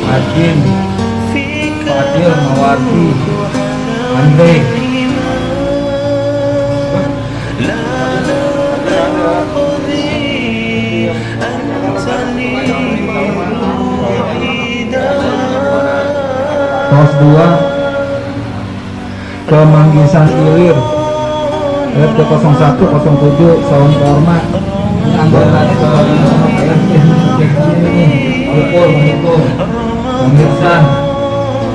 Adin, Fadil, Mawardi, Andre. Tos 2 ke Manggisan Ilir RT 0107 Saung Korma. Ini anggotanya Pukul, Pemirsan,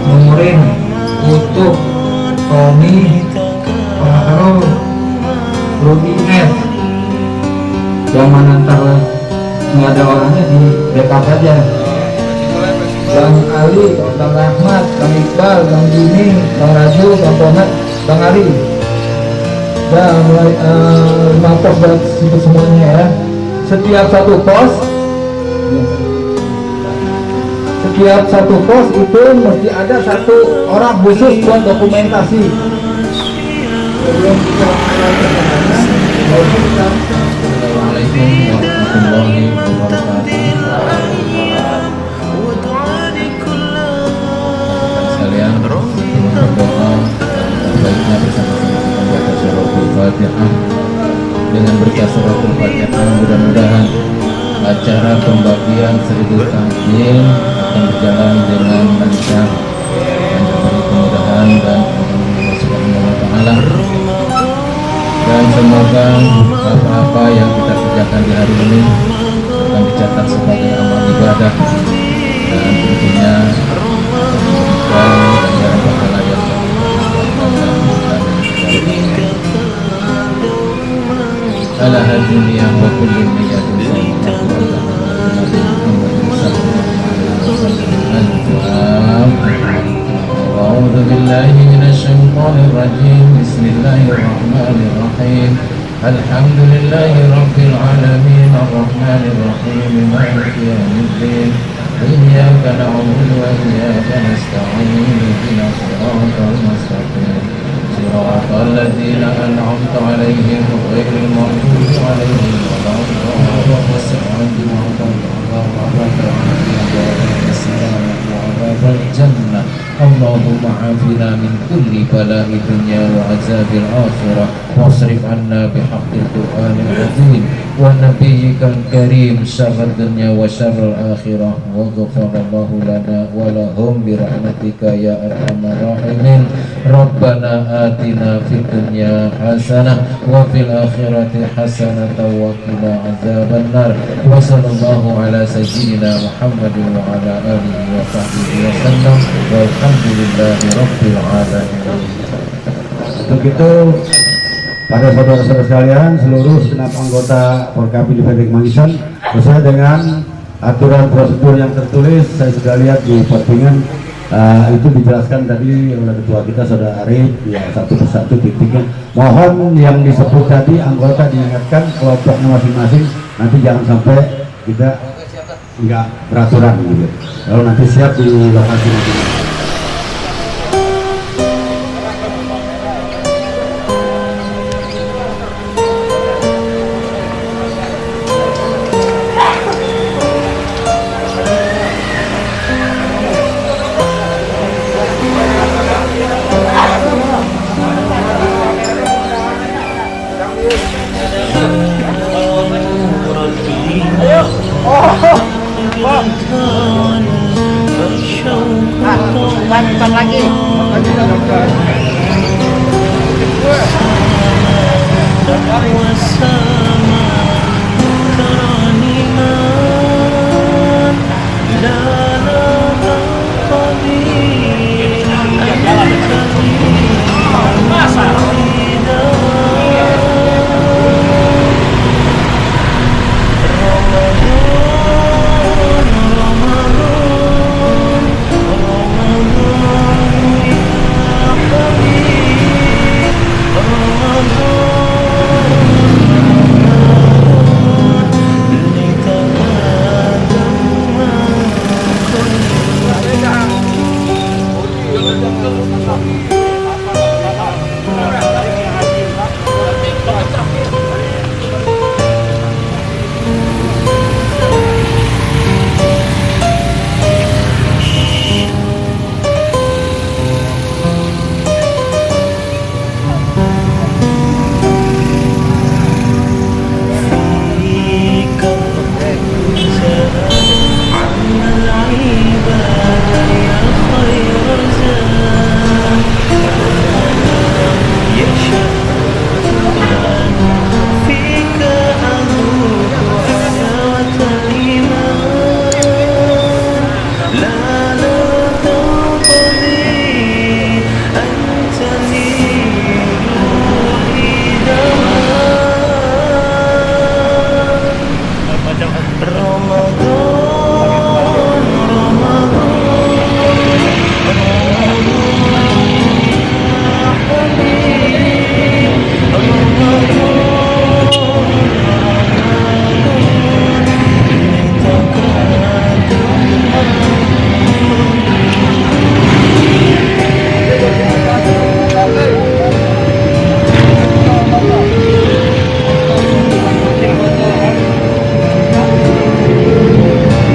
Murin, Utuh, Tommy, Paharul, Rudi S. Zaman antara nggak ada orangnya di backup aja. Bang Ali, Bang Rahmat, Bang Iqbal, Bang Jimmy, Bang Raju, Bang Tomat, Bang Ali. Dan mulai 5 pos buat semuanya ya. Setiap satu pos itu mesti ada satu orang khusus buat dokumentasi. Assalamualaikum warahmatullahi wabarakatuh. Sekalian berdoa baiknya bersama-sama membaca suratul Fatihah. Dengan berkah suratul Fatihah mudah-mudahan acara pembagian 1000 takjil akan berjalan dengan lancar dan diberi kemudahan dan Allah Subhanahu wa taala. Dan semoga apa-apa yang kita kerjakan di hari ini akan dicatat sebagai amal ibadah dan tentunya memberikan ganjaran pahala yang ala dunia wa kullu niyatin أعوذ بالله من الشيطان الرجيم بسم الله الرحمن الرحيم الحمد لله رب العالمين الرحمن الرحيم مالك يوم الدين إياك نعبد وإياك نستعين اهدنا الصراط المستقيم صراط الذين أنعمت عليهم غير المغضوب عليهم ولا الضالين. اللهم عافنا من كل بلاء الدنيا وعذاب الآخرة واصرف عنا بحق القرآن العظيم ونبيك الكريم شر الدنيا وشر الآخرة وغفر الله لنا ولهم برحمتك يا أرحم الراحمين. ربنا آتنا في الدنيا حسنة وفي الآخرة حسنة وقنا عذاب النار وصلى الله على سيدنا محمد وعلى آله وصحبه وسلم walhamdulillahi rabbil alamin. Untuk itu pada saudara-saudara sekalian, seluruh segenap anggota Forkapim di Manggisan sesuai dengan aturan prosedur yang tertulis, saya sudah lihat di postingan itu dijelaskan tadi oleh ketua kita Saudara Arif ya, satu persatu titiknya. Mohon yang disebut tadi anggota diingatkan kelompoknya masing-masing, nanti jangan sampai kita nggak beraturan gitu. Kalau nanti siap di lokasi masing-masing. Depan lagi.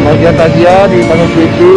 Bagian takziah di Bandung City.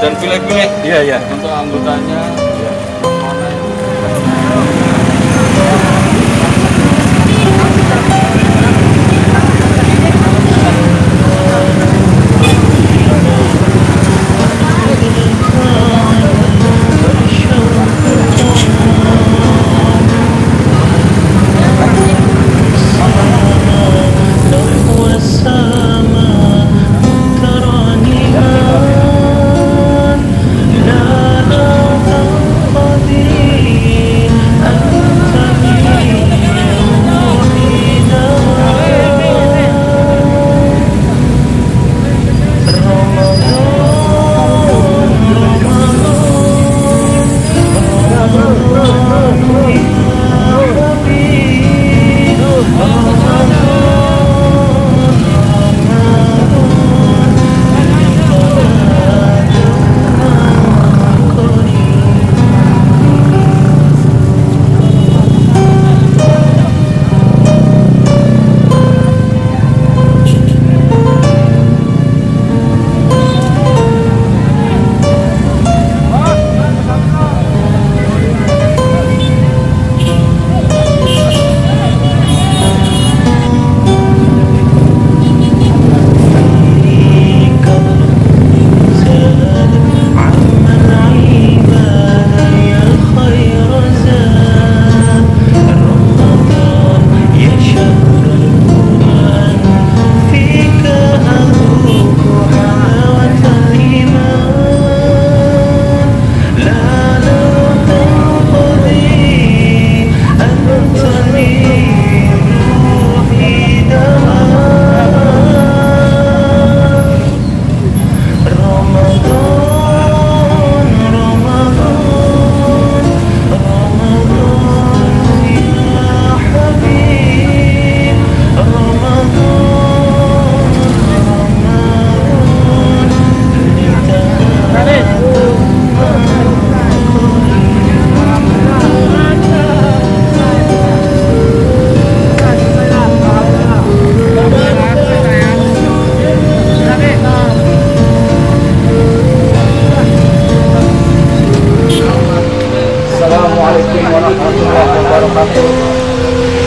dan pilih-pilih untuk anggotanya.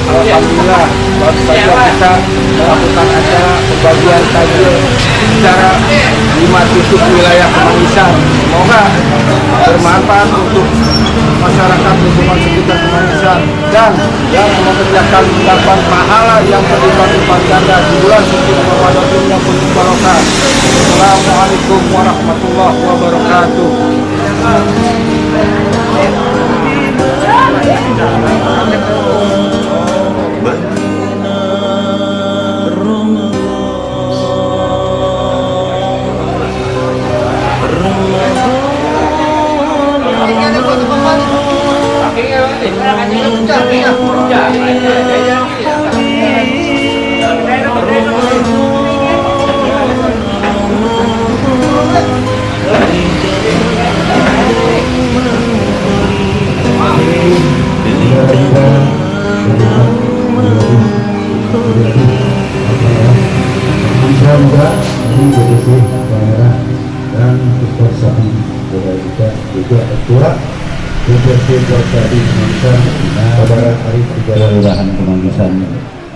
Alhamdulillah baru saja kita melakukan acara pembagian takjil secara 5 titik wilayah Kemangisan. Semoga bermanfaat untuk masyarakat lingkungan sekitar Kemangisan dan yang mengerjakan mendapat pahala yang berlipat-lipat ganda di bulan suci Ramadan yang penuh barokah. Assalamualaikum warahmatullahi wabarakatuh. Kelurahan Kemanggisan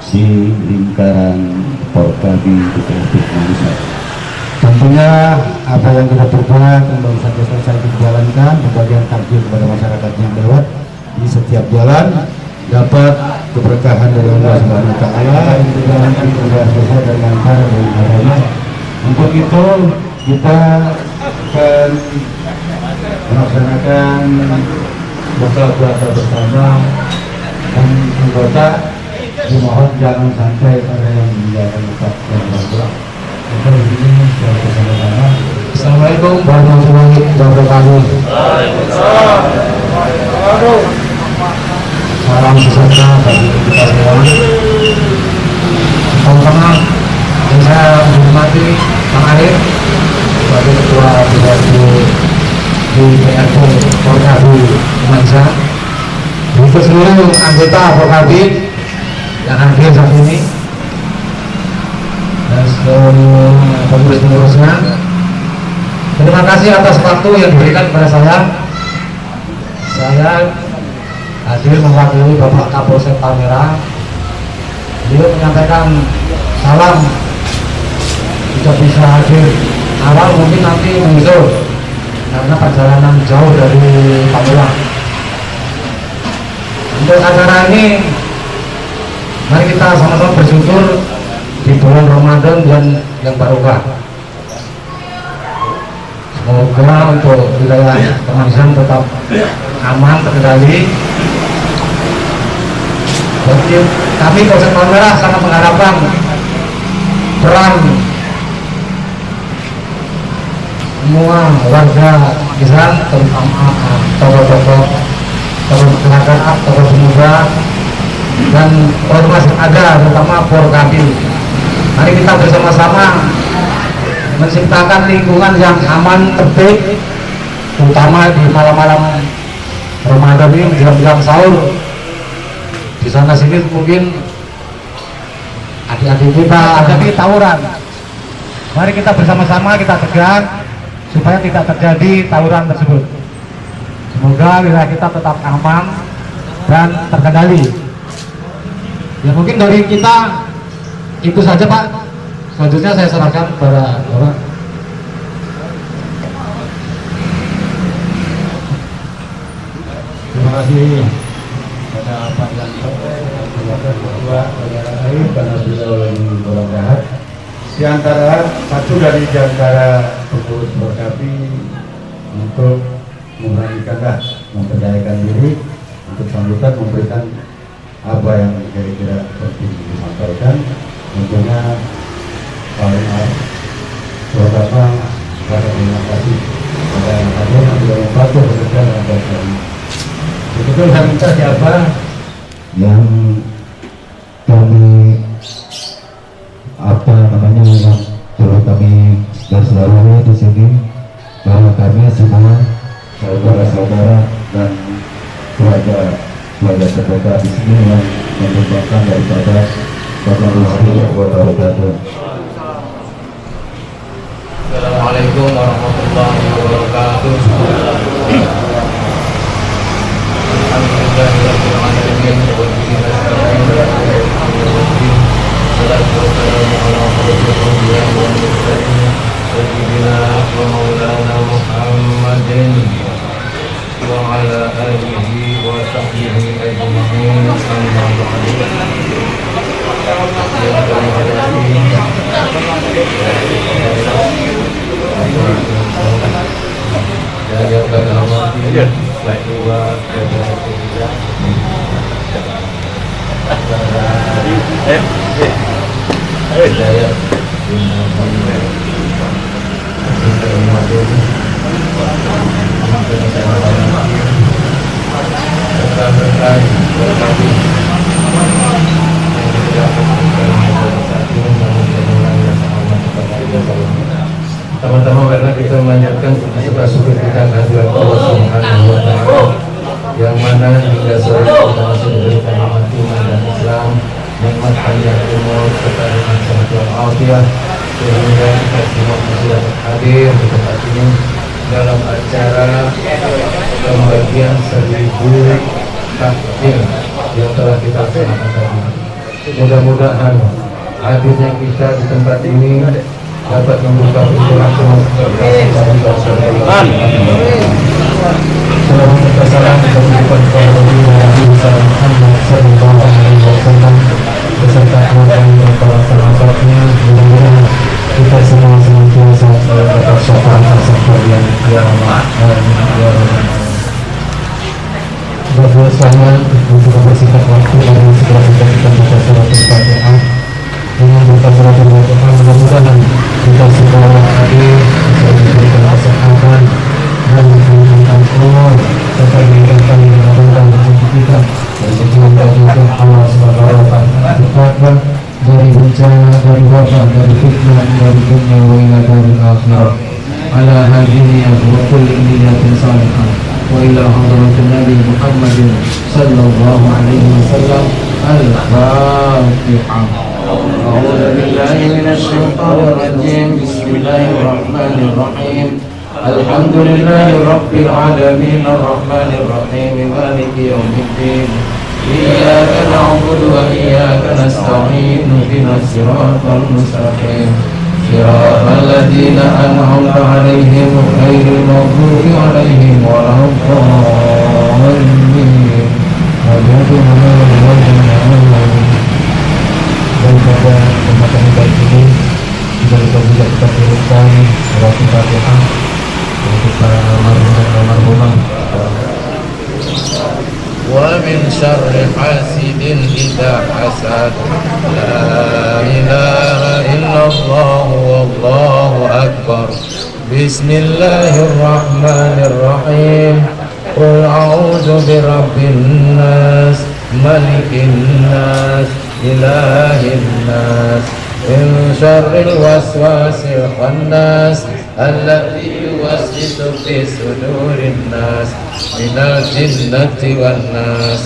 di lingkaran Porkabi DPRD Kemanggisan. Tentunya apa yang kita perbuat yang baru saja selesai dijalankan, pembagian takjil kepada masyarakat yang lewat di setiap jalan dapat keberkahan dari Allah Subhanahu wa taala yang dijalankan dengan sesuai dan lancar dan adanya. Untuk itu kita akan melaksanakan buka puasa bersama dan anggota dimohon jangan sampai ada yang meninggalkan tempat yang bergerak. Kita di sini secara bersama-sama. Assalamualaikum warahmatullahi wabarakatuh. Salam sejahtera bagi kita semua. Pertama-tama saya menghormati Bang Arif sebagai Ketua DPRD di DPRD Porkabi Kemanggisan. Untuk seluruh anggota Porkabi yang hadir saat ini dan seluruh pengurus-pengurusnya, terima kasih atas waktu yang diberikan kepada saya. Saya hadir mewakili Bapak Kapolsek Palmerah. Beliau menyampaikan salam, jika bisa hadir awal mungkin nanti menyusul karena perjalanan jauh dari Palmerah. Untuk acara ini mari kita sama-sama bersyukur di bulan Ramadan dan yang barokah. Semoga untuk wilayah Kemanggisan tetap aman, terkendali. Jadi kami Polsek Palmerah sangat mengharapkan peran semua warga Kemanggisan, terutama tokoh-tokoh masyarakat, tokoh pemuda dan ormas yang ada, terutama Porkabi. Mari kita bersama-sama menciptakan lingkungan yang aman, tertib, terutama di malam-malam Ramadan ini menjelang sahur. Di sana sini mungkin adik-adik kita ada di tawuran. Mari kita bersama-sama kita cegah supaya tidak terjadi tawuran tersebut. Semoga wilayah kita tetap aman dan terkendali. Ya mungkin dari kita itu saja Pak. Selanjutnya saya serahkan kepada Bapak. Terima kasih kepada Pak Yanto, Ketua Negara Air karena sudah berangkat. Di antara satu dari pengurus Porkabi untuk memberanikanlah, memperdayakan diri untuk sambutan memberikan apa yang kira-kira seperti disampaikan. Tentunya paling terutama kepada terima kasih kepada yang hadir yang sudah membantu bekerja dengan baik. Begitu saya minta siapa yang kami yang perlu kami garisbawahi di sini, bahwa kami semua saudara-saudara dan keluarga terdekat di sini yang merupakan daripada Assalamualaikum warahmatullahi wabarakatuh. Teman-teman, karena kita memanjatkan sebuah syukur kita kehadirat Allah Subhanahu wa Ta'ala, yang mana hingga sore kita masih diberikan nikmat iman dan Islam, nikmat panjang umur serta nikmat sehat walafiat, sehingga kita semua masih dapat hadir di tempat ini dalam acara pembagian 1000 takjil yang telah kita laksanakan tadi. Mudah-mudahan hadirnya kita di tempat ini dapat membuka pintu langsung Selamat kesalahan kehidupan kepada Nabi Muhammad sallallahu alaihi wasallam beserta keluarga para sahabatnya. Mudah-mudahan kita semua senantiasa dapat syafaat sekalian ya Allah. Bagi sekalian untuk mempersingkat waktu dari segera kita baca surat Al-Fatihah. Dengan baca surat Al-Fatihah mudah-mudahan kita semua hadir bisa diberikan kesehatan dan menghilangkan umur serta meningkatkan dan rezeki kita dan menjauhkan juga Allah SWT dari bencana, dari wabah, dari fitnah, dari dunia wa ila dari akhirat. Ala hadhihi wa kulli niyatin salihah wa ila hadratin Nabi Muhammadin sallallahu alaihi wasallam. Al-Fatihah. A'udzu billahi minasy syaithanir rajim. Bismillahirrahmanirrahim. Alhamdulillahi rabbil alamin arrahmanir rahim maliki yaumiddin. Iyyaka na'budu wa iyyaka nasta'in ihdinas siratal mustaqim siratal ladzina an'amta 'alaihim ghairil maghdubi 'alaihim waladdallin. Daripada kesempatan baik ini juga kita turunkan surat Al-Fatihah untuk para almarhumah. ومن شر حاسد إذا حسد لا إله إلا الله والله أكبر. بسم الله الرحمن الرحيم. قل أعوذ برب الناس ملك الناس إله الناس من شر الوسواس الخناس الذي يوسوس في صدور الناس من الجنة والناس.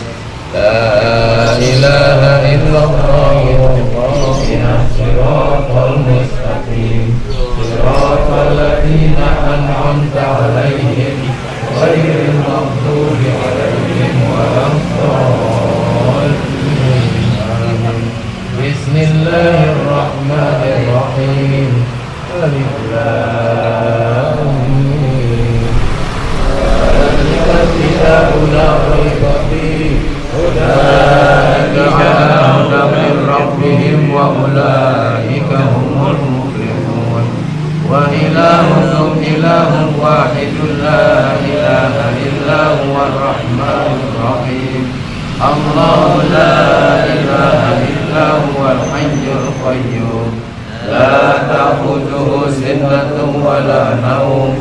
لا إله إلا الله والله صراط المستقيم صراط الذين أنعمت عليهم غير المغضوب عليهم ولا الضالين. بسم الله الرحمن الرحيم. ألف لام ميم. ذلك الكتاب لا ريب فيه أولئك على هدى من ربهم وأولئك هم المفلحون. وإلهكم إله واحد لا إله إلا هو الرحمن الرحيم. الله لا إله إلا هو الحي القيوم لا تأخذه سنة ولا نوم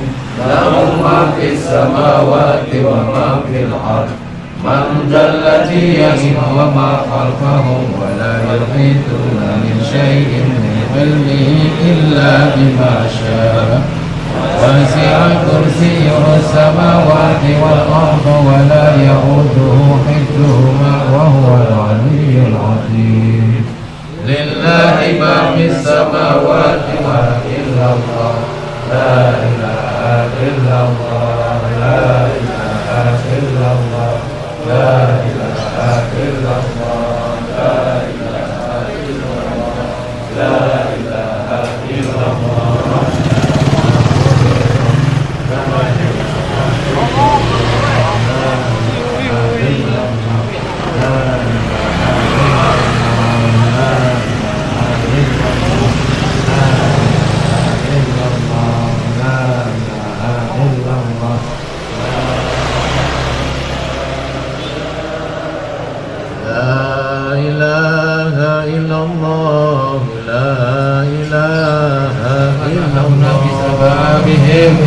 له ما في السماوات وما في الأرض. من ذا الذي يشفع ما خلفهم ولا يحيطون من شيء من علمه إلا بما شاء. وسع كرسيه السماوات والأرض ولا يؤوده حفظهما وهو العلي العظيم. لله ما في السماوات وما إلا الله. لا إله إلا الله. لا إله إلا الله. لا إله إلا الله. لا إله إلا الله. لا إله إلا الله.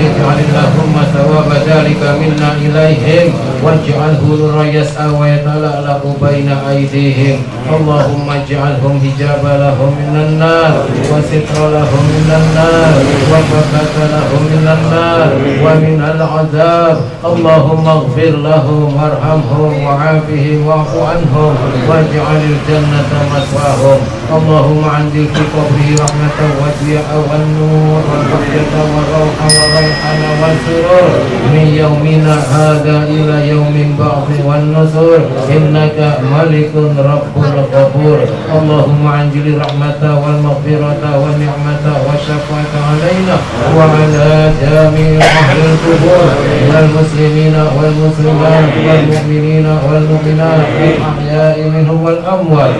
اجعل اللهم ثواب ذلك منا إليهم واجعله نورا يسعى ويتلألأ بين أيديهم. اللهم اجعلهم حجابا لهم من النار وسترا لهم من النار وفكاة لهم من النار ومن العذاب. اللهم اغفر لهم وارحمهم وعافهم واعف عنهم واجعل الجنة مثواهم. اللهم عندي في قبره رحمة وضياء والنور والبهجة والروحة والريحان والسرور من يومنا هذا إلى يوم البعث والنشور إنك ملك رب غفور اللهم أنزل الرحمة والمغفرة والنعمة والشفاعة علينا وعلى جميع أهل القبور من المسلمين والمسلمات والمؤمنين والمؤمنات الأحياء منهم والأموات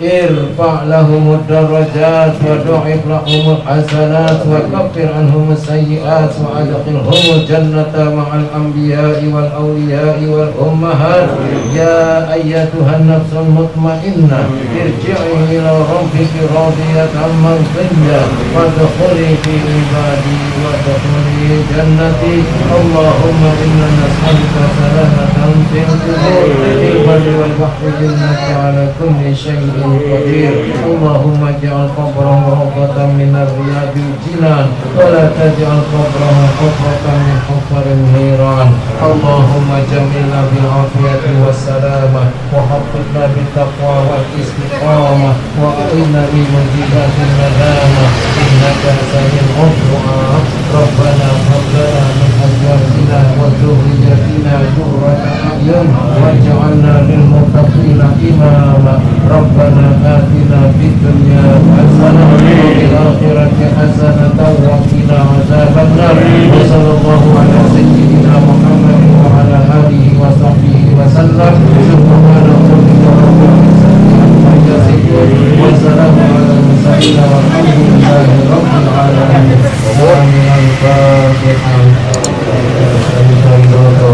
ارفع لهم الدرجات وضعف لهم الحسنات وكفر عنهم السيئات وأدخلهم الجنة مع الأنبياء والأولياء والأمهات يا أيتها النفس المطمئنة ارجعي إلى ربك راضية مرضية وادخلي في عبادي وادخلي جنتي اللهم إنا نسألك سلامة في القبور في البر والبحر إنك على كل شيء قدير اللهم اجعل قبره روضة من الرياض الجنان ولا تجعل قبره حفرة من حفر النيران اللهم جملنا بالعافية والسلامة وحققنا بالتقوى والاستقامة وأعنا بموجبات الندامة إنك سميع الدعاء ربنا هب لنا من أزواجنا وذريتنا قرة أعين واجعلنا للمتقين إماما ربنا آتنا في الدنيا حسنة وفي الآخرة حسنة وقنا عذاب النار وصلى الله على سيدنا محمد وعلى آله وصحبه وسلم سبحان ربك رب العزة عما يصفون وسلام على المرسلين والحمد لله رب العالمين آمين الفاتحة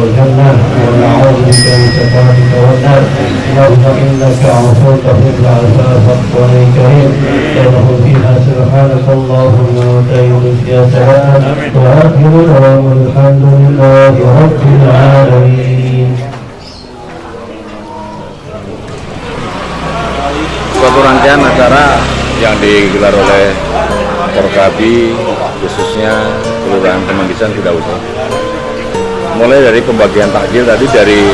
الجنة ونعوذ بك من شفاعتك والنار اللهم إنك عفو تغفر العذاب والكريم تدخل فيها سبحانك اللهم وتعين فيها سلام وآخر دعوانا الحمد لله رب العالمين. Suatu rangkaian acara yang digelar oleh Forkabi khususnya Kelurahan Kemanggisan sudah usai. Mulai dari pembagian takjil tadi dari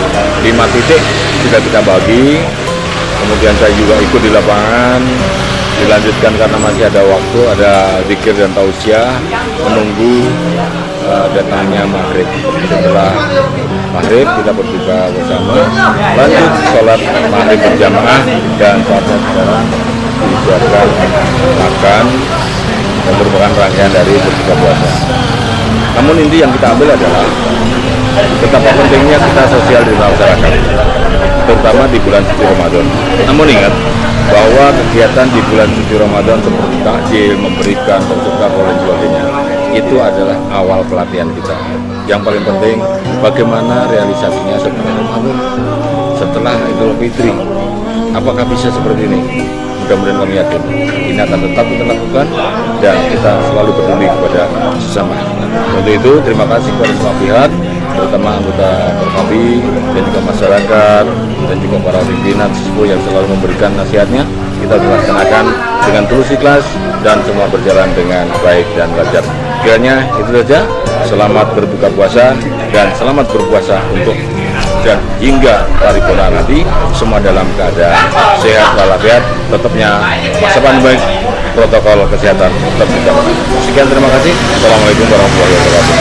5 titik sudah kita bagi, kemudian saya juga ikut di lapangan, dilanjutkan karena masih ada waktu, ada zikir dan tausiah menunggu datangnya maghrib. Setelah maghrib kita berbuka bersama, lanjut sholat maghrib berjamaah dan saatnya sekarang disiapkan makan dan merupakan rangkaian dari berbuka puasa. Namun inti yang kita ambil adalah betapa pentingnya kita sosial di masyarakat, terutama di bulan suci Ramadan. Namun ingat bahwa kegiatan di bulan suci Ramadan seperti takjil, memberikan, bersedekah dan sebagainya itu adalah awal pelatihan kita. Yang paling penting bagaimana realisasinya setelah Ramadan, setelah Idul Fitri. Apakah bisa seperti ini? Mudah-mudahan kami yakin ini akan tetap kita lakukan dan kita selalu peduli kepada sesama. Untuk itu terima kasih kepada semua pihak, terutama anggota Forkabi dan juga masyarakat dan juga para pimpinan sesepuh yang selalu memberikan nasihatnya. Kita laksanakan dengan tulus ikhlas dan semua berjalan dengan baik dan lancar. Kiranya itu saja. Selamat berbuka puasa dan selamat berpuasa untuk dan hingga paripurna nanti semua dalam keadaan sehat walafiat, tetapnya masa pandemi, protokol kesehatan tetap dijalankan. Sekian, terima kasih. Assalamualaikum warahmatullahi wabarakatuh.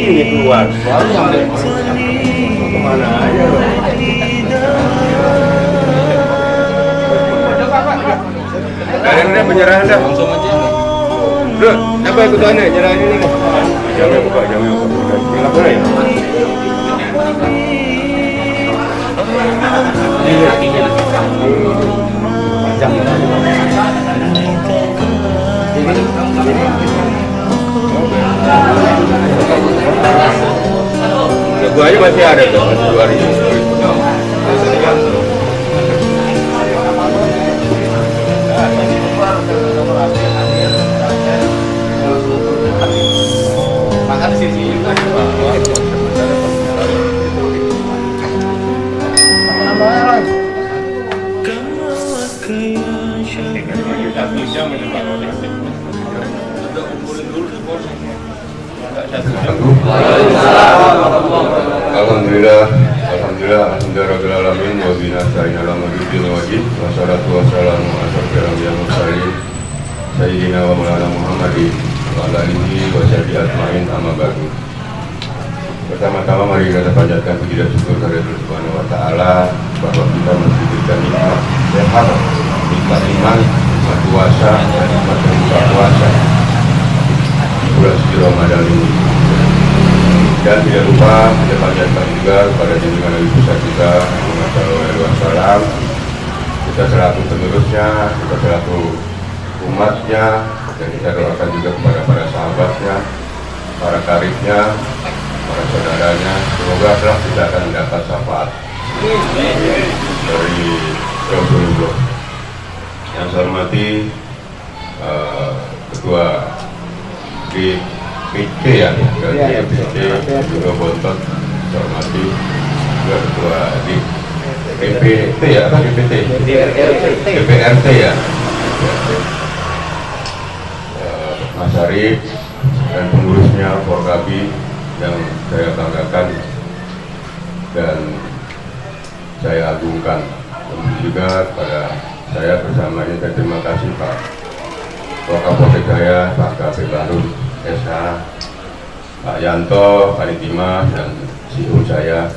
Ini keluar, soalnya kemana aja loh. Ada penyerahan dah. Langsung aja. Bro, apa ikutannya? Nyerahin ini. Jangan buka, jangan buka. Tinggal boleh ya? Gua aja masih ada tuh, masih 2 hari. Makan di sini. Apa namanya, Roy? Alhamdulillahirrahmanirrahim. Wa bina sa'in ala maghfiril wajib. Wassalatu wassalamu ala asyrafil anbiya'i wal mursalin Sayyidina wa maulana Muhammadin wa ala alihi wa sahbihi ajma'in, amma ba'du. Pertama-tama mari kita panjatkan puji dan syukur kepada Allah Subhanahu wa taala bahwa kita masih diberikan nikmat sehat, nikmat iman, nikmat puasa, dan nikmat berbuka puasa di bulan suci Ramadan ini. Dan tidak lupa kita panjatkan juga kepada junjungan Nabi besar kita Muhammad sallallahu alaihi wasallam. Kita selaku penerusnya, kita selaku umatnya, dan kita doakan juga kepada para sahabatnya, para karibnya, para saudaranya. Semoga kelak kita akan mendapat syafaat dari Rasulullah. Yang saya hormati Ketua DPT ya, DPT juga Bontot. Saya hormati juga Ketua DPT ya, apa DPT? DPRT ya. Mas Arif dan pengurusnya Forkabi yang saya banggakan dan saya agungkan. Kemudian juga kepada saya bersama ini, terima kasih Pak Wakapolsek saya, Pak Kapolsek Baru SH, Pak Yanto, Pak Dimas, dan CEO saya.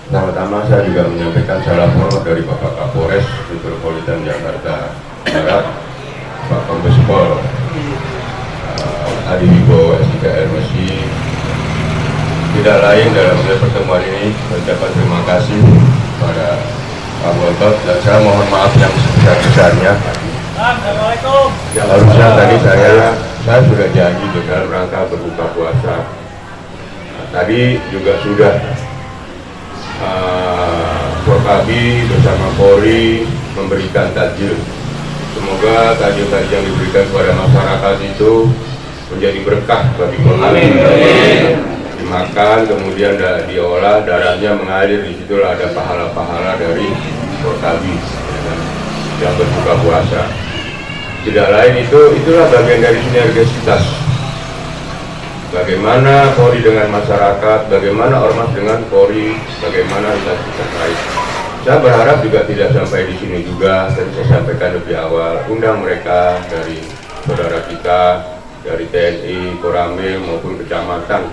Pertama-tama saya juga menyampaikan salam hormat dari Bapak Kapolres Metropolitan Jakarta Barat, Pak Kombes Pol Adi Wibowo S3 RMC. Tidak lain dalam pertemuan ini mengucapkan terima kasih kepada Pak Bontot, dan saya mohon maaf yang sebesar-besarnya. Ya, harusnya tadi saya sudah janji dalam rangka berbuka puasa. Nah, tadi juga sudah Forkabi bersama Polri memberikan takjil. Semoga takjil-takjil yang diberikan kepada masyarakat itu menjadi berkah bagi korban. Dimakan, kemudian diolah, darahnya mengalir, disitulah ada pahala-pahala dari Forkabi yang berbuka puasa. Tidak lain itulah bagian dari sinergisitas. Bagaimana Polri dengan masyarakat, bagaimana Ormas dengan Polri, bagaimana instansi terkait. Saya berharap juga tidak sampai di sini juga, tadi saya sampaikan lebih awal, undang mereka dari saudara kita, dari TNI, Koramil maupun kecamatan.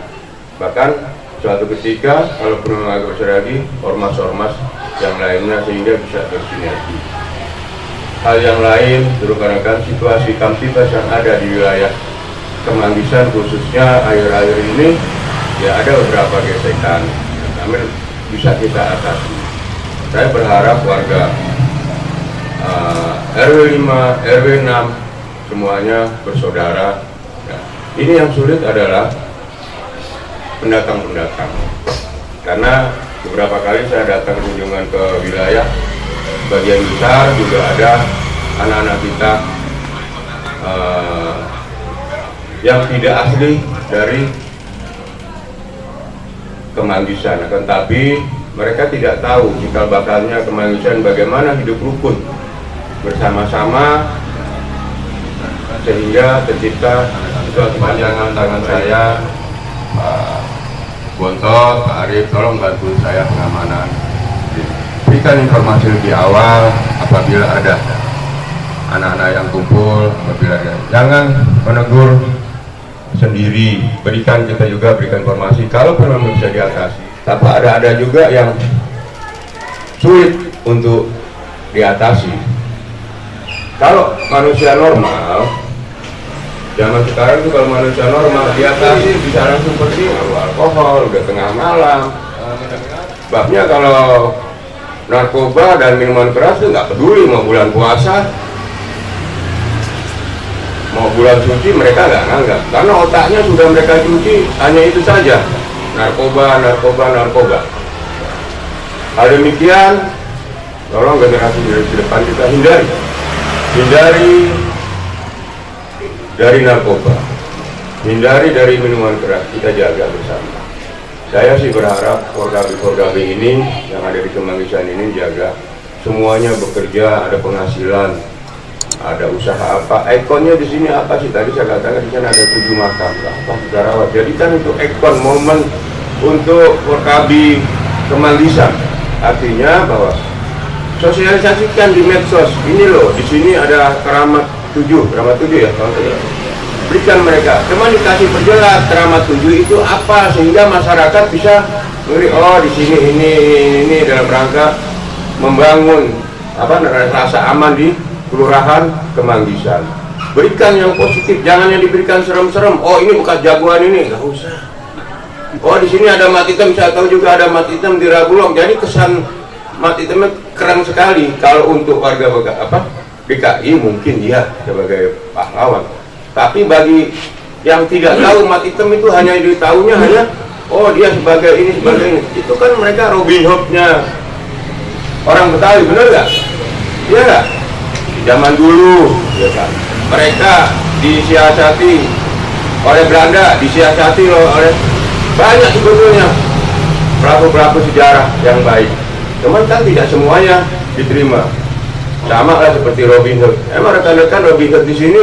Bahkan suatu ketika kalau perlu agak besar lagi, ormas-ormas yang lainnya sehingga bisa bersinergi. Hal yang lain terutama situasi kamtibas yang ada di wilayah Kemanggisan khususnya akhir-akhir ini, ya ada beberapa gesekan, namun bisa kita atasi. Saya berharap warga RW 5, RW 6 semuanya bersaudara. Ya, ini yang sulit adalah pendatang-pendatang, karena beberapa kali saya datang kunjungan ke wilayah, bagian besar juga ada anak-anak kita yang tidak asli dari Kemanggisan, tetapi mereka tidak tahu cikal bakalnya Kemanggisan, bagaimana hidup rukun bersama-sama, sehingga tercipta suatu panjangan tangan saya, Pak Bontot, Pak Arif, tolong bantu saya pengamanan. Berikan informasi lebih awal apabila ada anak-anak yang kumpul, apabila ada. Jangan menegur sendiri, kita juga berikan informasi kalau memang bisa diatasi. Tapi ada juga yang sulit untuk diatasi. Kalau manusia normal, zaman sekarang itu kalau manusia normal diatasi bisa langsung pergi, alkohol, udah tengah malam. Sebabnya kalau narkoba dan minuman keras itu nggak peduli mau bulan puasa, mau bulan suci, mereka nggak nganggap, karena otaknya sudah mereka cuci hanya itu saja, narkoba. Hal demikian, tolong generasi di depan kita hindari dari narkoba, hindari dari minuman keras, kita jaga bersama. Saya sih berharap Forkabi ini yang ada di Kemanggisan ini jaga semuanya bekerja, ada penghasilan, ada usaha apa, ikonnya di sini apa sih? Tadi saya katakan di sana ada 7 makam, apa saudara. Jadikan itu ikon momen untuk Forkabi Kemanggisan. Artinya bahwa sosialisasikan di medsos, ini loh, di sini ada keramat 7 ya kalau tidak. Berikan mereka, cuma dikasih perjelas keramat 7 itu apa, sehingga masyarakat bisa ngeri, oh di sini ini dalam rangka membangun rasa aman di Kelurahan Kemanggisan. Berikan yang positif, jangan yang diberikan serem-serem. Oh ini bekas jagoan ini, nggak usah. Oh di sini ada mat hitam, saya tahu juga ada mat hitam di Ragulong. Jadi kesan mat hitamnya keren sekali. Kalau untuk warga DKI mungkin dia sebagai pahlawan. Tapi bagi yang tidak tahu mat hitam itu hanya ditahunya hanya oh dia sebagai ini sebagai ini. Itu kan mereka Robin Hood-nya orang Betawi, benar nggak? Iya nggak? Zaman dulu, ya kan? Mereka disiasati oleh Belanda, disiasati oleh banyak sebetulnya pelaku-pelaku sejarah yang baik. Cuman kan tidak semuanya diterima. Sama lah seperti Robin Hood. Emang rekan-rekan Robin Hood di sini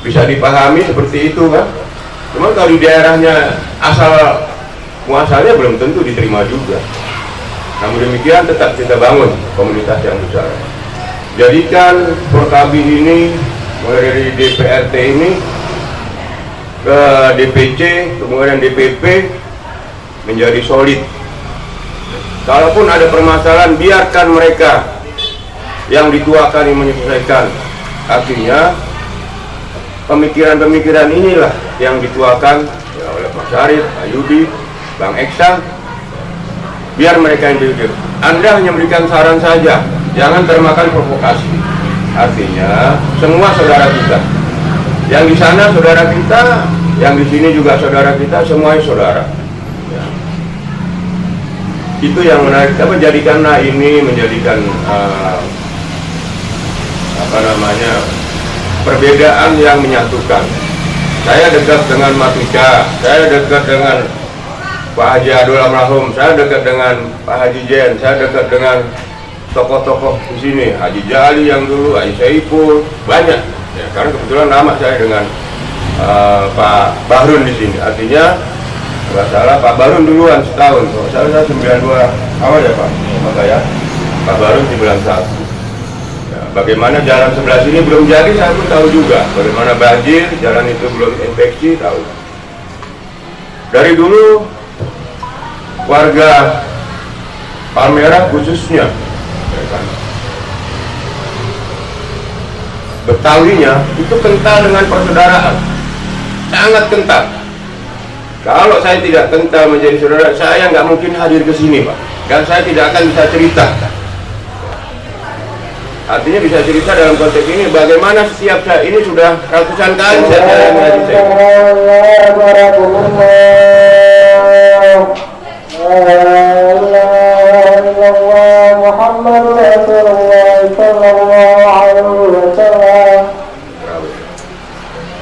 bisa dipahami seperti itu kan? Cuman kalau di daerahnya asal muasalnya belum tentu diterima juga. Namun demikian tetap kita bangun komunitas yang besar. Jadikan Forkabi ini mulai dari DPRT ini ke DPC, kemudian DPP menjadi solid. Kalaupun ada permasalahan, biarkan mereka yang dituakan yang menyelesaikan. Artinya pemikiran-pemikiran inilah yang dituakan ya, oleh Mas Arif, Ayudi, Bang Eksan. Biar mereka yang berpikir. Anda hanya memberikan saran saja, jangan termakan provokasi. Artinya semua saudara kita. Yang di sana saudara kita, yang di sini juga saudara kita, semuanya saudara. Ya. Itu yang menarik. Jadikanlah ini menjadikan perbedaan yang menyatukan. Saya dekat dengan Matuca, saya dekat dengan Pak Haji Adul Almarhum, saya dekat dengan Pak Haji Jen, saya dekat dengan tokoh-tokoh di sini, Haji Jali yang dulu, Haji Saiful, banyak. Ya, karena kebetulan nama saya dengan Pak Bahrun di sini. Artinya nggak salah Pak Bahrun duluan setahun. Kalau saya 92 awal ya Pak, maka ya Pak Bahrun 91. Ya, bagaimana jalan sebelah sini belum jadi, saya pun tahu juga. Bagaimana banjir, jalan itu belum infeksi, tahu. Dari dulu warga Palmerah khususnya ya kan, Betawinya itu kental dengan persaudaraan, sangat kental. Kalau saya tidak kental menjadi saudara, saya nggak mungkin hadir ke sini Pak, dan saya tidak akan bisa cerita. Artinya bisa cerita dalam konteks ini bagaimana setiap saya ini sudah ratusan kali saya mengaji saya.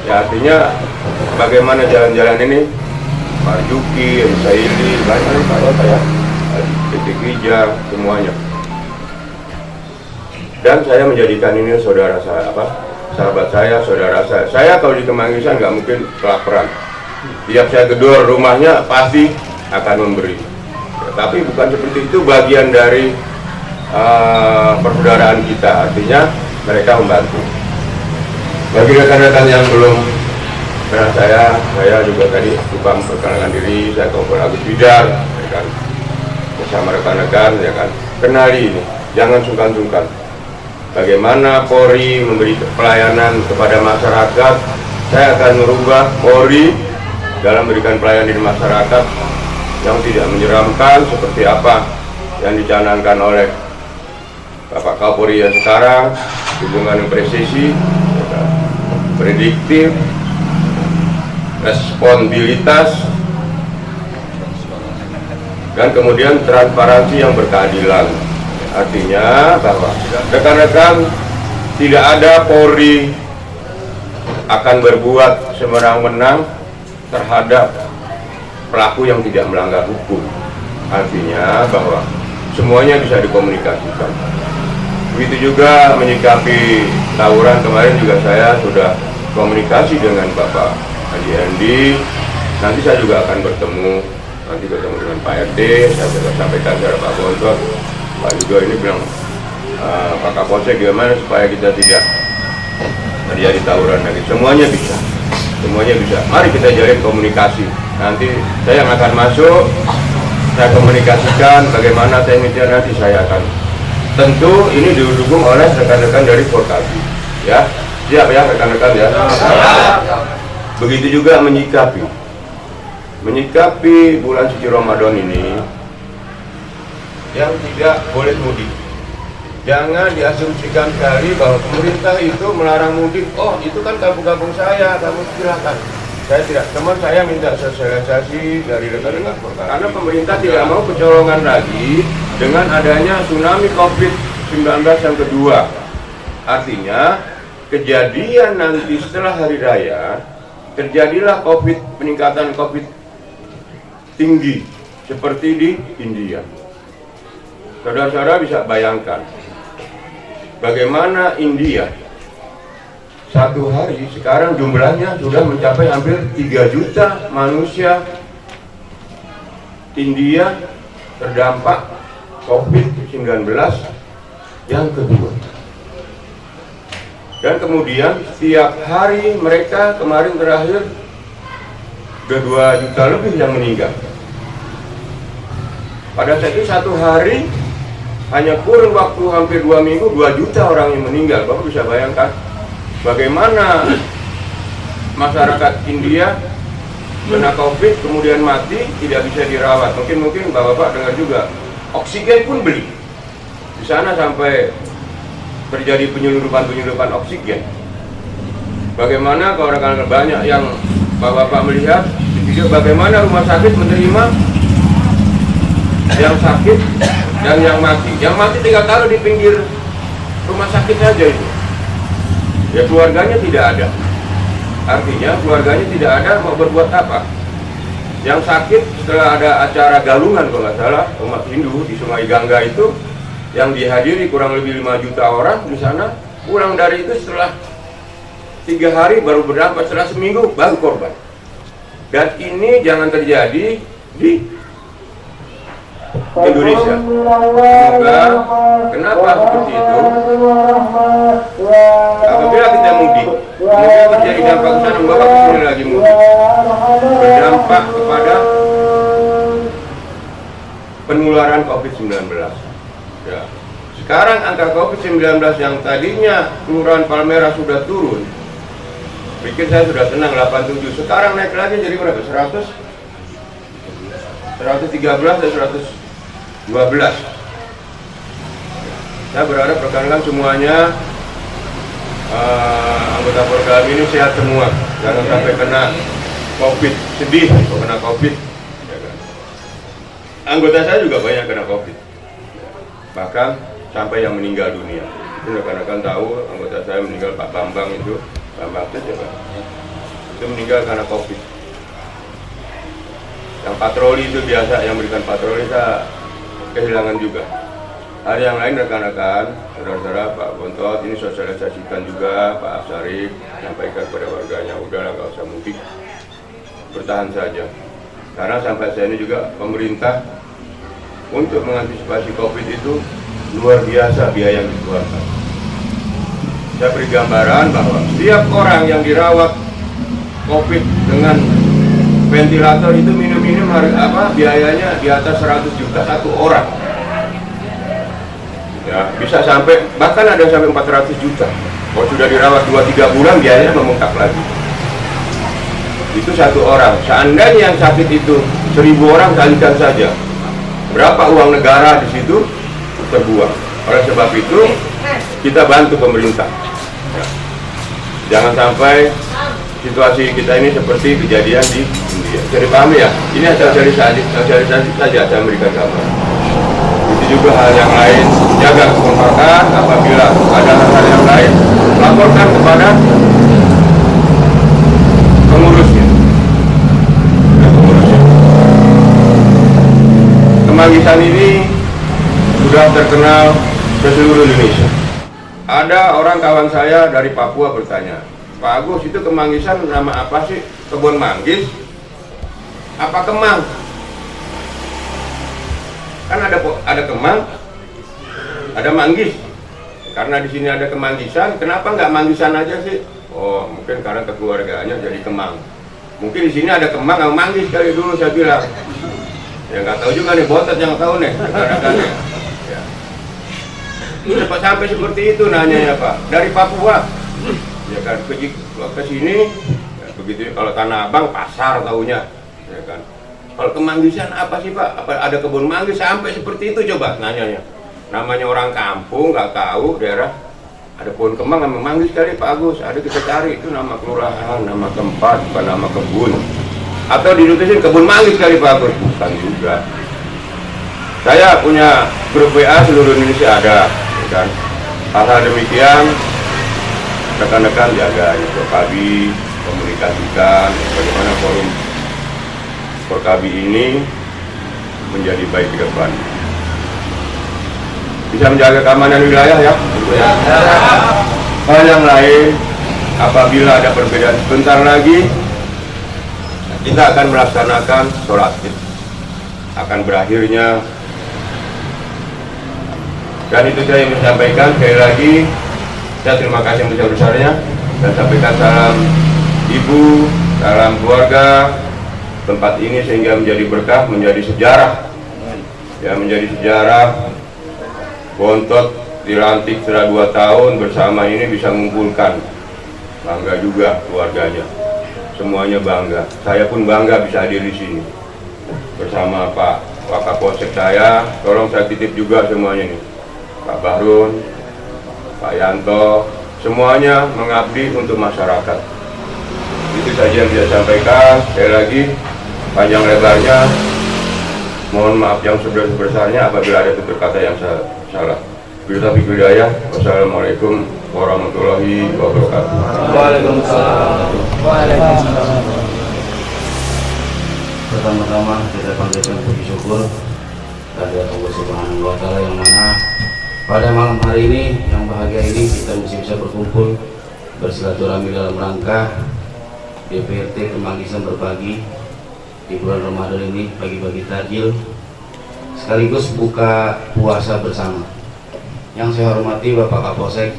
Ya artinya bagaimana jalan-jalan ini Marjuki, Saili, banyak kalau saya titik hijau semuanya. Dan saya menjadikan ini saudara saya, sahabat saya, saudara saya. Saya kalau di Kemanggisan nggak mungkin kelaparan. Tiap saya gedor rumahnya pasti akan memberi. Ya, tapi bukan seperti itu, bagian dari persaudaraan kita. Artinya mereka membantu. Bagi rekan-rekan yang belum kenal saya juga tadi lupa memperkenalkan diri. Saya Kompol Agus Widar, ya kan, bersama rekan-rekan, ya kan. Kenali ini, jangan sungkan-sungkan. Bagaimana Polri memberi pelayanan kepada masyarakat, saya akan merubah Polri dalam memberikan pelayanan di masyarakat yang tidak menyeramkan seperti apa yang dicanangkan oleh Bapak Kapolri yang sekarang, hubungan dengan presisi, prediktif, responsibilitas, dan kemudian transparansi yang berkeadilan. Artinya bahwa rekan-rekan tidak ada Polri akan berbuat semenang-menang terhadap pelaku yang tidak melanggar hukum. Artinya bahwa semuanya bisa dikomunikasikan. Begitu juga menyikapi tawuran kemarin juga saya sudah komunikasi dengan Bapak Haji Endi. Nanti saya juga akan bertemu nanti ketemu dengan Pak RT, saya sudah sampaikan kepada Pak Bontot, Pak juga ini bilang Pak Kapolsek gimana supaya kita tidak terjadi tawuran lagi. Semuanya bisa, mari kita jalin komunikasi. Nanti saya yang akan masuk, saya komunikasikan bagaimana teknisnya, nanti saya akan, tentu ini didukung oleh rekan-rekan dari Forkapi ya. Siap ya rekan-rekan ya. Begitu juga menyikapi bulan suci Ramadan ini yang tidak boleh mudik. Jangan diasumsikan kali bahwa pemerintah itu melarang mudik. Oh, itu kan kampung-kampung saya, kamu silakan. Saya tidak, teman saya minta sosialisasi dari rekan-rekan Forkapi. Karena pemerintah tidak mau kecolongan lagi dengan adanya tsunami COVID-19 yang kedua. Artinya, kejadian nanti setelah hari raya, terjadilah peningkatan COVID tinggi seperti di India. Saudara-saudara bisa bayangkan bagaimana India satu hari sekarang jumlahnya sudah mencapai hampir 3 juta manusia India terdampak COVID-19 yang kedua. Dan kemudian setiap hari mereka kemarin terakhir sudah 2 juta lebih yang meninggal. Pada saat itu satu hari hanya kurun waktu hampir 2 minggu 2 juta orang yang meninggal. Bapak bisa bayangkan bagaimana masyarakat India kena COVID kemudian mati tidak bisa dirawat. Mungkin Bapak dengar juga oksigen pun beli di sana sampai terjadi penyelundupan oksigen. Bagaimana kalau rekan-rekan banyak yang Bapak melihat di video bagaimana rumah sakit menerima yang sakit dan yang mati. Yang mati tinggal taruh di pinggir rumah sakit saja itu. Ya keluarganya tidak ada. Artinya keluarganya tidak ada, mau berbuat apa? Yang sakit setelah ada acara galungan kalau nggak salah umat Hindu di Sungai Gangga itu yang dihadiri kurang lebih 5 juta orang di sana, pulang dari itu setelah 3 hari baru berdampak, setelah seminggu baru korban. Dan ini jangan terjadi di Indonesia. Semoga kenapa seperti itu? Apabila kita mudik, kemudian terjadi dampak besar, Bapak kesini lagi mudik, berdampak kepada penularan COVID-19. Ya. Sekarang angka COVID-19 yang tadinya Kelurahan Palmerah sudah turun, pikir saya sudah tenang 87, sekarang naik lagi jadi berapa? 100? 113 dan 112. Saya berharap rekan-rekan semuanya anggota Forkapi ini sehat semua, jangan sampai kena COVID. Sedih kalau kena COVID ya kan? Anggota saya juga banyak kena COVID, bahkan sampai yang meninggal dunia. Itu rekan-rekan tahu anggota saya meninggal, Pak Bambang itu, Bambang itu siapa? Itu meninggal karena COVID. Yang patroli itu biasa, yang berikan patroli saya kehilangan juga. Ada yang lain rekan-rekan, saudara-saudara, Pak Bontot ini sosialisasikan juga, Pak Syarif sampaikan kepada warganya, udahlah nggak usah mudik, bertahan saja. Karena sampai saya ini juga pemerintah untuk mengantisipasi COVID itu luar biasa biaya yang dikeluarkan. Saya beri gambaran bahwa setiap orang yang dirawat COVID dengan ventilator itu minim-minim biayanya di atas 100 juta satu orang. Ya, bisa sampai, bahkan ada sampai 400 juta. Kalau sudah dirawat 2-3 bulan biayanya membengkak lagi. Itu satu orang. Seandainya yang sakit itu 1000 orang, kalikan saja berapa uang negara di situ terbuang. Oleh sebab itu kita bantu pemerintah. Ya. Jangan sampai situasi kita ini seperti kejadian di India. Jadi pahami ya, ini sosialisasi saja saya memberikan gambar. Itu juga hal yang lain, jaga kekompakan. Apabila ada hal yang lain, laporkan kepada pengurusnya. Kemanggisan ini sudah terkenal ke seluruh Indonesia. Ada orang kawan saya dari Papua bertanya, Pak Agus, itu Kemanggisan nama apa sih? Kebun manggis? Apa kemang? Kan ada Kemang, ada Manggis. Karena di sini ada Kemanggisan, kenapa nggak Manggisan aja sih? Oh, mungkin karena kekeluargaannya jadi Kemang. Mungkin di sini ada Kemang sama Manggis kali dulu saya bilang. Ya nggak tahu juga nih, Botet yang tahu nih rekan-rekannya. Ya. Cepat sampai seperti itu nanya ya Pak. Dari Papua, ya kan ke sini, ya, begitu. Kalau Tanah Abang pasar tahunya, ya kan. Kalau Kemanggisan apa sih Pak? Apa ada kebun manggis sampai seperti itu coba nanyanya. Namanya orang kampung nggak tahu daerah ada pohon kemang sama manggis kali Pak Agus. Ada kita cari itu nama kelurahan, nama tempat, bukan nama kebun. Atau dinulisin kebun manggis kali Pak Agus, bukan juga. Saya punya grup WA seluruh Indonesia ada, ya kan. Hal-hal demikian rekan-rekan jaga ya, Porkabi komunikasikan bagaimana forum Porkabi ini menjadi baik ke depan. Bisa menjaga keamanan wilayah ya. Hal yang lain, apabila ada perbedaan sebentar lagi, kita akan melaksanakan sholat id. Akan berakhirnya, dan itu saya ingin sampaikan sekali lagi. Saya terima kasih yang besar-besarnya dan sampaikan salam ibu, salam keluarga. Tempat ini sehingga menjadi berkah, menjadi sejarah, ya menjadi sejarah. Bontot dilantik setelah 2 tahun bersama ini bisa mengumpulkan, bangga juga keluarganya, semuanya bangga. Saya pun bangga bisa hadir di sini bersama Pak Wakapolsek saya. Tolong saya titip juga semuanya nih, Pak Bahrun, Pak Yanto, semuanya mengabdi untuk masyarakat. Itu saja yang saya sampaikan. Sekali lagi, panjang lebarnya mohon maaf yang sebesar-besarnya apabila ada tutur kata yang salah. Billahi hidayah. Wassalamualaikum warahmatullahi wabarakatuh. Waalaikumsalam. Pertama-tama kita panggilkan puji syukur kepada Allah Subhanahu wa Ta'ala yang mana pada malam hari ini yang bahagia ini kita masih bisa berkumpul bersilaturahmi dalam rangka DPRT Kemanggisan berbagi di bulan Ramadan ini, bagi-bagi takjil sekaligus buka puasa bersama. Yang saya hormati Bapak Kapolsek,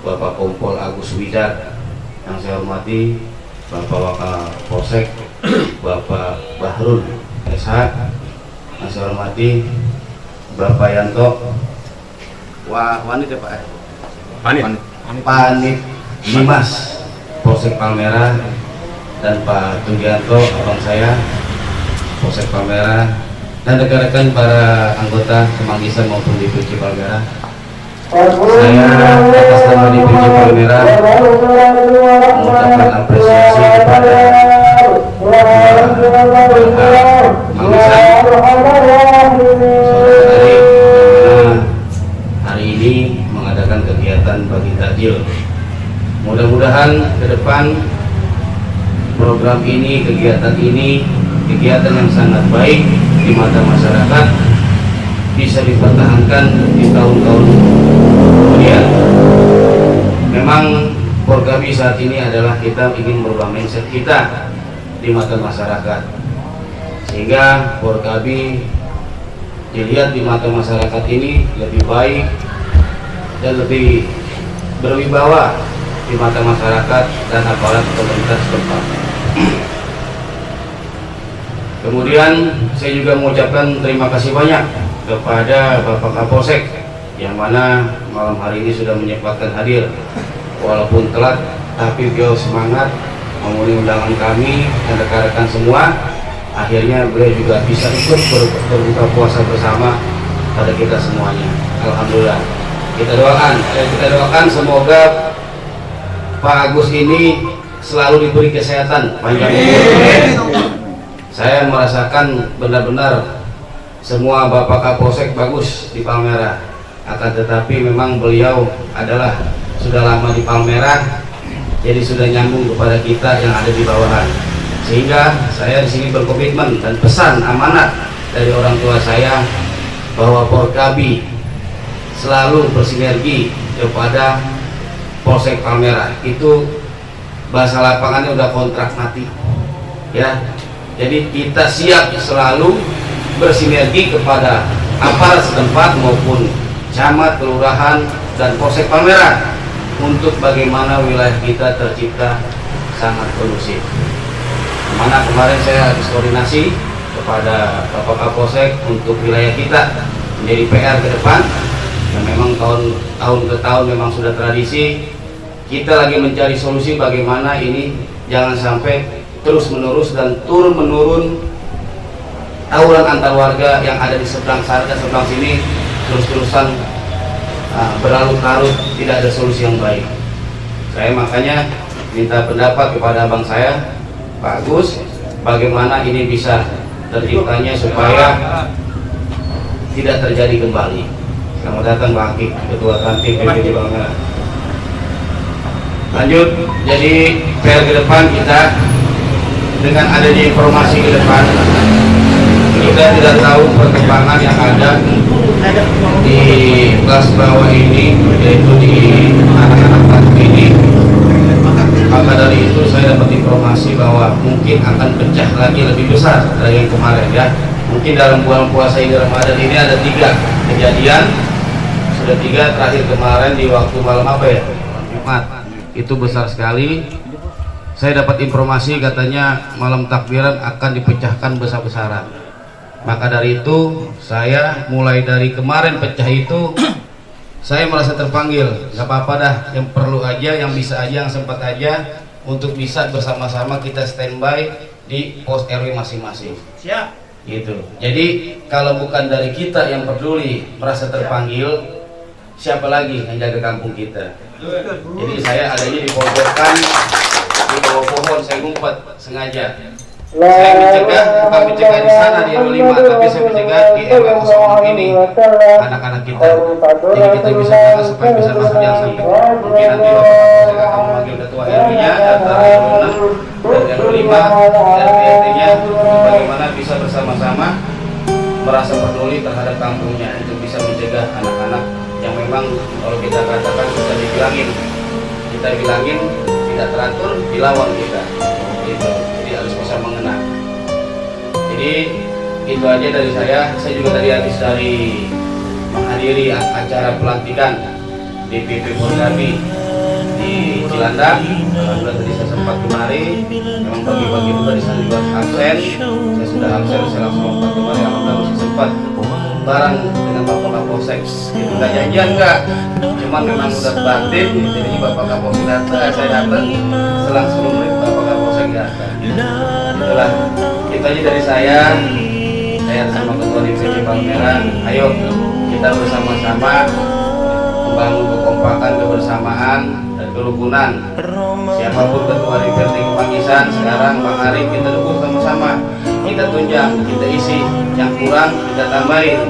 Bapak Kompol Agus Widar, yang saya hormati Bapak Wakapolsek, Bapak Bahrun SH, yang saya hormati Bapak Yanto, wanita Pak Panit Dimas Polsek Palmerah, dan Pak Tugianto abang saya Polsek Palmerah, dan rekan-rekan para anggota Kemanggisan maupun DPC Palmerah. Saya atas nama DPC Palmerah mengucapkan apresiasi kepada Kemanggisan hari ini mengadakan kegiatan bagi takjil. Mudah-mudahan ke depan program ini, kegiatan ini, kegiatan yang sangat baik di mata masyarakat bisa dipertahankan di tahun-tahun kemudian. Memang Porkabi saat ini adalah kita ingin merubah mindset kita di mata masyarakat, sehingga Porkabi dilihat di mata masyarakat ini lebih baik dan lebih berwibawa di mata masyarakat dan aparat pemerintah setempat. Kemudian saya juga mengucapkan terima kasih banyak kepada Bapak Kapolsek yang mana malam hari ini sudah menyempatkan hadir, walaupun telat tapi beliau semangat memenuhi undangan kami dan rekan-rekan semua. Akhirnya beliau juga bisa ikut berbuka puasa bersama pada kita semuanya. Alhamdulillah. Kita doakan semoga Pak Agus ini selalu diberi kesehatan panjang umur. Saya merasakan benar-benar semua Bapak Kapolsek bagus di Palmerah, akan tetapi memang beliau adalah sudah lama di Palmerah, jadi sudah nyambung kepada kita yang ada di bawahan. Sehingga saya di sini berkomitmen dan pesan amanat dari orang tua saya bahwa Porkabi selalu bersinergi kepada Polsek Palmerah. Itu bahasa lapangannya udah kontrak mati, ya. Jadi kita siap selalu bersinergi kepada aparat setempat maupun camat, kelurahan, dan Polsek Palmerah untuk bagaimana wilayah kita tercipta sangat kondusif. Mana kemarin saya habis koordinasi kepada Bapak Kapolsek untuk wilayah kita menjadi PR ke depan, yang memang tahun ke tahun memang sudah tradisi. Kita lagi mencari solusi bagaimana ini jangan sampai terus menerus dan turun menurun tawuran antar warga yang ada di seberang sana dan seberang sini terus-terusan berlarut-larut, tidak ada solusi yang baik. Saya makanya minta pendapat kepada abang saya, Pak Agus, bagaimana ini bisa terciptanya supaya tidak terjadi kembali. Selamat datang Pak Hakim, Ketua Kantin PBB Palmerah. Lanjut, jadi PR ke depan kita dengan adanya informasi ke depan, kita tidak tahu perkembangan yang ada di kelas bawah ini, yaitu di anak-anak pelaku ini. Maka dari itu saya dapat informasi bahwa mungkin akan pecah lagi lebih besar dari yang kemarin ya. Mungkin dalam bulan puasa ini Ramadan ini ada 3 kejadian, sudah 3, terakhir kemarin di waktu malam apa ya, Jumat, itu besar sekali. Saya dapat informasi katanya malam takbiran akan dipecahkan besar-besaran. Maka dari itu saya mulai dari kemarin pecah itu saya merasa terpanggil. Gak apa-apa dah, yang perlu aja, yang bisa aja, yang sempat aja, untuk bisa bersama-sama kita standby di pos RW masing-masing. Siap. Gitu. Jadi kalau bukan dari kita yang peduli merasa terpanggil, siapa lagi yang jaga kampung kita? Jadi saya adanya dipojokkan di bawah pohon, saya ngumpet sengaja. Saya mencegah, bukan mencegah di sana di RW 5, tapi saya mencegah di RW 06 ini anak-anak kita. Jadi kita bisa jaga supaya bisa masuk yang sampai. Mungkin nanti Bapak Kapolsek akan memanggil ketua RW-nya, antara RW 6 dan RW 5 dan RT-nya untuk bagaimana bisa bersama-sama merasa peduli terhadap kampungnya, untuk bisa mencegah anak-anak yang memang kalau kita katakan sudah kita bilangin tidak teratur, dilawan kita. Gitu. Harus bisa mengenang. Jadi itu aja dari saya. Saya juga tadi habis dari menghadiri acara pelantikan DPP Forkapi di Cilandak. Alhamdulillah tadi saya sempat kemari. Memang pagi-pagi juga di sana juga absen. Saya sudah absen, saya langsung lompat kemari. Alhamdulillah masih sempat bareng dengan Bapak Kapolsek. Itu nggak janjian nggak, cuman memang sudah batin. Jadi Bapak Kapolsek datang, saya datang. Selang 10 menit Bapak Kapolsek datang. Itulah, itu aja dari saya sama Ketua DPP Palmerah. Ayo kita bersama-sama membangun kekompakan, kebersamaan, dan kerukunan. Siapapun Ketua DPRD Kepangisan sekarang, Bang Arif, kita dukung sama-sama. Kita tunjang, kita isi, yang kurang kita tambahin.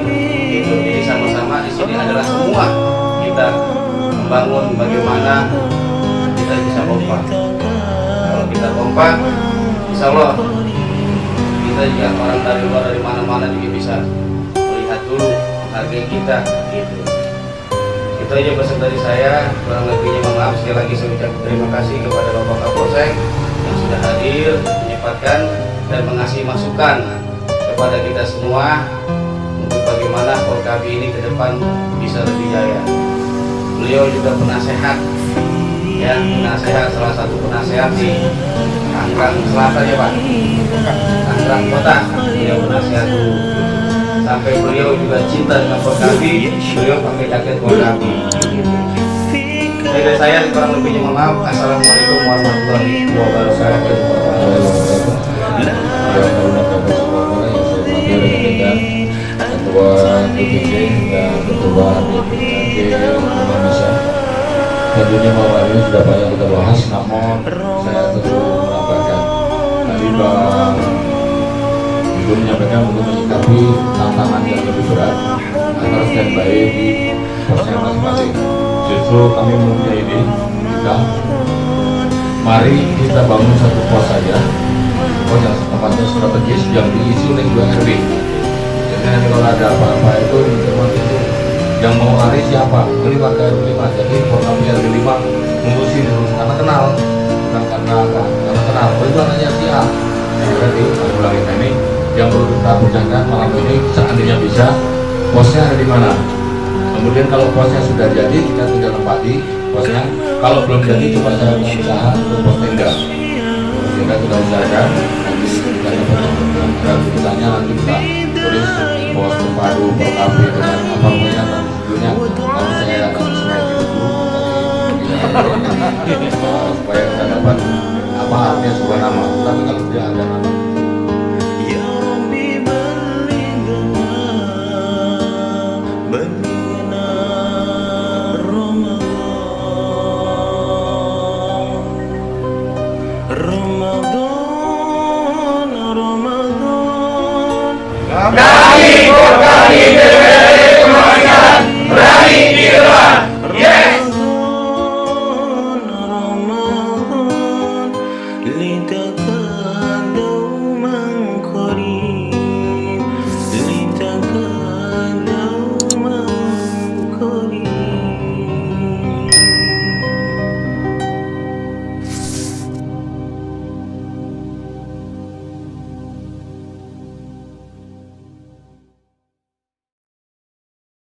Itu jadi sama-sama di sini adalah semua kita membangun bagaimana kita bisa kompak. Kalau kita kompak, insya Allah kita juga orang dari luar, dari mana-mana juga bisa melihat dulu, menghargai kita gitu. Itu aja pesan dari saya. Kurang lebihnya mohon maaf. Sekali lagi saya ucapkan terima kasih kepada Bapak Kapolsek yang sudah hadir, menyempatkan dan mengasih masukan kepada kita semua untuk bagaimana Forkapi ini ke depan bisa lebih jaya. Beliau juga penasehat ya, penasehat, salah satu penasehat di Tangerang Selatan ya Pak, Tangerang Kota. Beliau penasehat dulu, sampai beliau juga cinta dengan Forkapi, beliau pakai jaket Forkapi. Dari saya kurang lebihnya mohon maaf. Assalamualaikum warahmatullahi wabarakatuh. Ketua DPC dan Ketua DPRD Indonesia. Tentunya malam ini sudah banyak kita bahas, namun saya tentu menambahkan tadi Bang Ibu menyampaikan untuk menyikapi tantangan yang lebih berat antara standby di posnya masing-masing. Justru kami mempunyai ide, mari kita bangun satu pos saja, pos yang tempatnya strategis yang diisi oleh 2 RW. Jadi nanti kalau ada apa-apa itu yang mau lari siapa? Ini warga RW 5. Jadi Forkapi RW 5 ngurusin terus karena kenal, bukan karena kenal. Oh itu anaknya siapa? Berarti saya ulangin ini. yang perlu kita bicarakan malam ini, seandainya bisa, posnya ada di mana. Kemudian kalau posnya sudah jadi, kita tinggal tempati posnya. Kalau belum jadi, coba saya usaha untuk pos tenda. Kita sudah usahakan, nanti kita dapat tulisannya, nanti kita tulis pos terpadu Forkapi dengan apa namanya dan sebelumnya. Nanti saya akan semuanya dulu supaya kita dapat apa artinya sebuah nama. Tapi kalau tidak ada nama, Kami berani berani di depan. Yes.